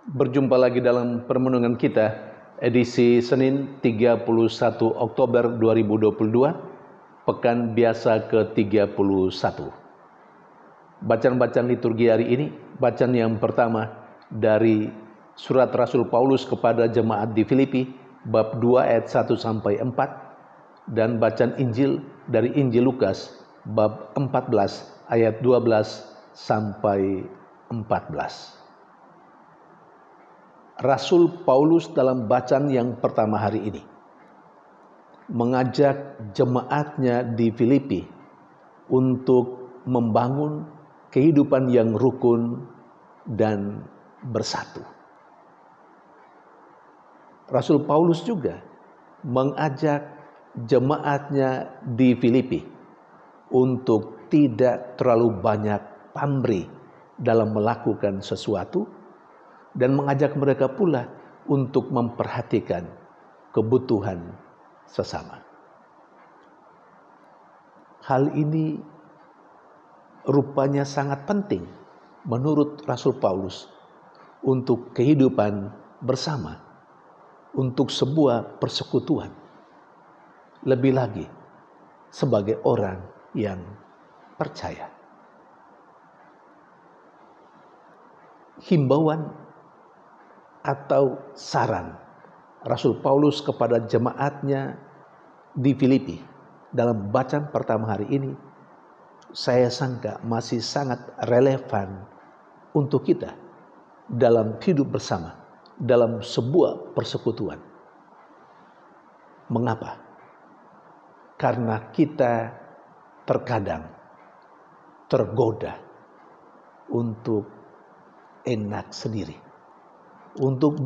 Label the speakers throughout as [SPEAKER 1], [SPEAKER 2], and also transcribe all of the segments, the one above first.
[SPEAKER 1] Berjumpa lagi dalam permenungan kita, edisi Senin 31 Oktober 2022, Pekan Biasa ke-31. Bacaan-bacaan liturgi hari ini, bacaan yang pertama dari surat Rasul Paulus kepada jemaat di Filipi, bab 2 ayat 1-4, dan bacaan Injil dari Injil Lukas, bab 14 ayat 12-14. Rasul Paulus dalam bacaan yang pertama hari ini mengajak jemaatnya di Filipi untuk membangun kehidupan yang rukun dan bersatu. Rasul Paulus juga mengajak jemaatnya di Filipi untuk tidak terlalu banyak pamrih dalam melakukan sesuatu, dan mengajak mereka pula untuk memperhatikan kebutuhan sesama. Hal ini rupanya sangat penting menurut Rasul Paulus untuk kehidupan bersama, untuk sebuah persekutuan. Lebih lagi sebagai orang yang percaya. Himbauan atau saran Rasul Paulus kepada jemaatnya di Filipi dalam bacaan pertama hari ini, saya sangka masih sangat relevan untuk kita dalam hidup bersama, dalam sebuah persekutuan. Mengapa? Karena kita terkadang tergoda untuk enak sendiri, untuk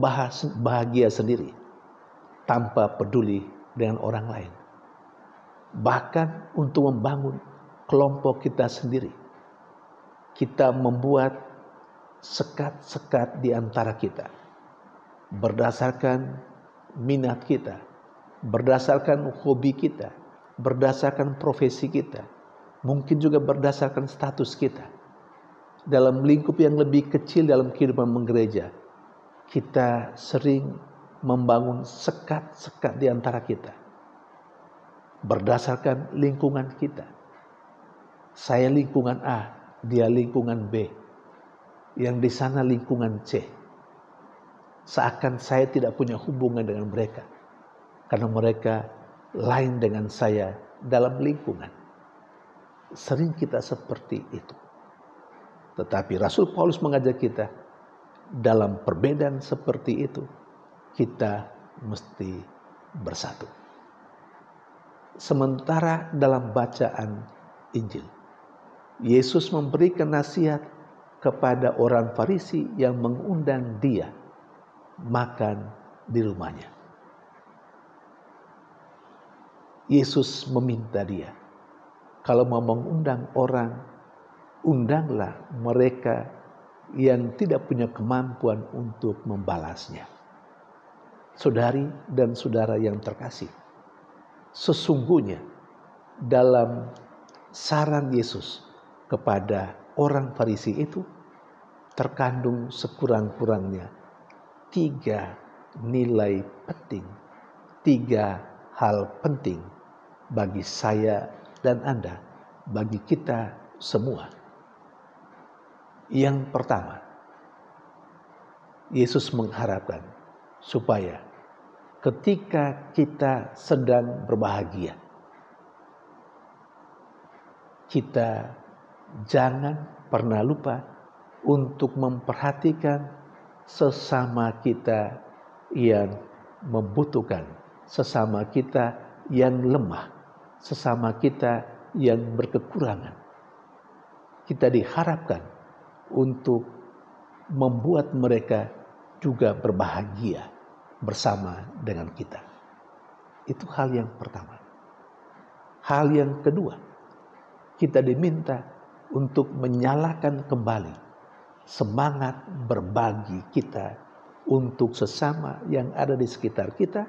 [SPEAKER 1] bahagia sendiri, tanpa peduli dengan orang lain. Bahkan untuk membangun kelompok kita sendiri, kita membuat sekat-sekat di antara kita, berdasarkan minat kita, berdasarkan hobi kita, berdasarkan profesi kita, mungkin juga berdasarkan status kita. Dalam lingkup yang lebih kecil dalam kehidupan menggereja, kita sering membangun sekat-sekat di antara kita berdasarkan lingkungan kita. Saya lingkungan A, dia lingkungan B, yang di sana lingkungan C. Seakan saya tidak punya hubungan dengan mereka karena mereka lain dengan saya dalam lingkungan. Sering kita seperti itu. Tetapi Rasul Paulus mengajak kita, dalam perbedaan seperti itu, kita mesti bersatu. Sementara dalam bacaan Injil, Yesus memberikan nasihat kepada orang Farisi yang mengundang dia makan di rumahnya. Yesus meminta dia, kalau mau mengundang orang, undanglah mereka yang tidak punya kemampuan untuk membalasnya. Saudari dan saudara yang terkasih, sesungguhnya dalam saran Yesus kepada orang Farisi itu terkandung sekurang-kurangnya 3 nilai penting, 3 hal penting bagi saya dan Anda, bagi kita semua. Yang pertama, Yesus mengharapkan supaya ketika kita sedang berbahagia, kita jangan pernah lupa untuk memperhatikan sesama kita yang membutuhkan, sesama kita yang lemah, sesama kita yang berkekurangan. Kita diharapkan untuk membuat mereka juga berbahagia bersama dengan kita. Itu hal yang pertama. Hal yang kedua, kita diminta untuk menyalakan kembali semangat berbagi kita untuk sesama yang ada di sekitar kita,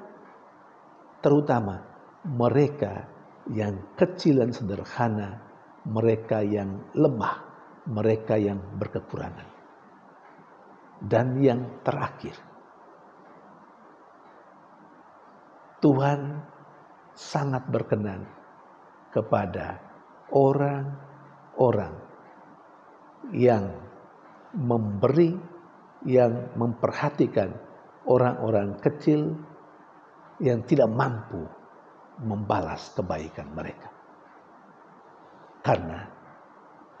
[SPEAKER 1] terutama mereka yang kecil dan sederhana, mereka yang lemah, mereka yang berkekurangan. Dan yang terakhir, Tuhan sangat berkenan kepada orang-orang yang memberi, yang memperhatikan orang-orang kecil yang tidak mampu membalas kebaikan mereka. Karena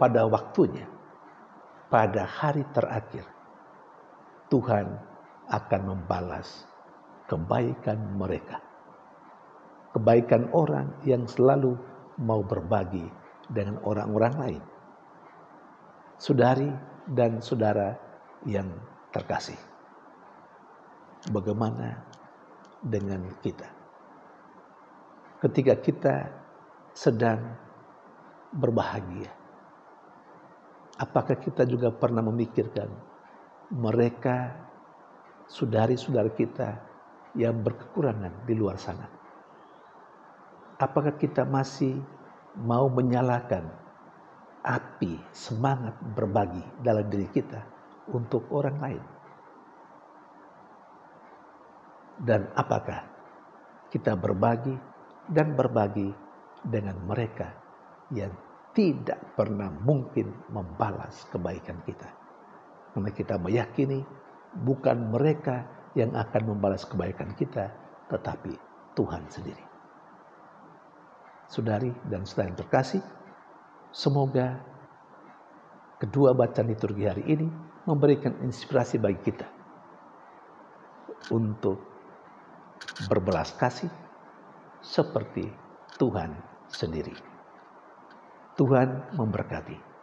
[SPEAKER 1] pada waktunya, pada hari terakhir, Tuhan akan membalas kebaikan mereka. Kebaikan orang yang selalu mau berbagi dengan orang-orang lain. Saudari dan saudara yang terkasih, bagaimana dengan kita? Ketika kita sedang berbahagia, apakah kita juga pernah memikirkan mereka, saudari-saudara kita yang berkekurangan di luar sana? Apakah kita masih mau menyalakan api semangat berbagi dalam diri kita untuk orang lain? Dan apakah kita berbagi dengan mereka yang tidak pernah mungkin membalas kebaikan kita? Karena kita meyakini bukan mereka yang akan membalas kebaikan kita, tetapi Tuhan sendiri. Saudari dan saudara yang terkasih, semoga kedua bacaan liturgi hari ini memberikan inspirasi bagi kita untuk berbelas kasih seperti Tuhan sendiri. Tuhan memberkati.